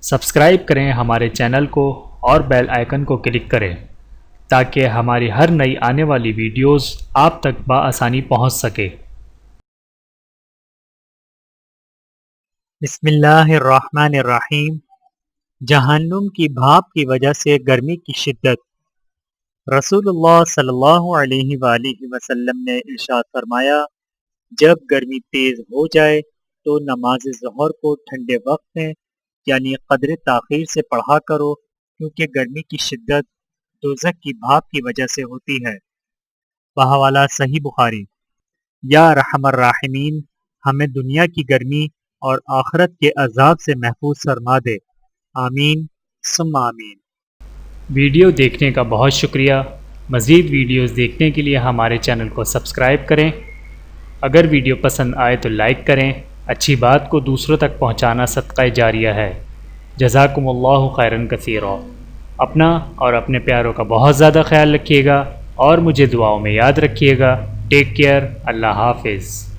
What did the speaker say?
Subscribe کریں ہمارے channel کو اور بیل آئیکن کو کلک کریں تاکہ ہماری ہر نئی آنے والی ویڈیوز آپ تک بآسانی پہنچ سکے۔ بسم اللہ الرحمن الرحیم۔ جہنم کی بھاپ کی وجہ سے گرمی کی شدت۔ رسول اللہ صلی اللہ علیہ وآلہ وسلم نے ارشاد فرمایا، جب گرمی تیز ہو جائے تو نماز ظہر کو ٹھنڈے وقت میں یعنی قدر تاخیر سے پڑھا کرو، کیونکہ گرمی کی شدت دوزخ کی بھاپ کی وجہ سے ہوتی ہے۔ بحوالہ صحیح بخاری۔ یا رحم الراحمین، ہمیں دنیا کی گرمی اور آخرت کے عذاب سے محفوظ فرما دے، آمین ثم آمین۔ ویڈیو دیکھنے کا بہت شکریہ۔ مزید ویڈیوز دیکھنے کے لیے ہمارے چینل کو سبسکرائب کریں۔ اگر ویڈیو پسند آئے تو لائک کریں۔ اچھی بات کو دوسروں تک پہنچانا صدقہ جاریہ ہے۔ جزاکم اللہ خیرا کثیرا۔ اپنا اور اپنے پیاروں کا بہت زیادہ خیال رکھیے گا اور مجھے دعاؤں میں یاد رکھیے گا۔ Take care. اللہ حافظ۔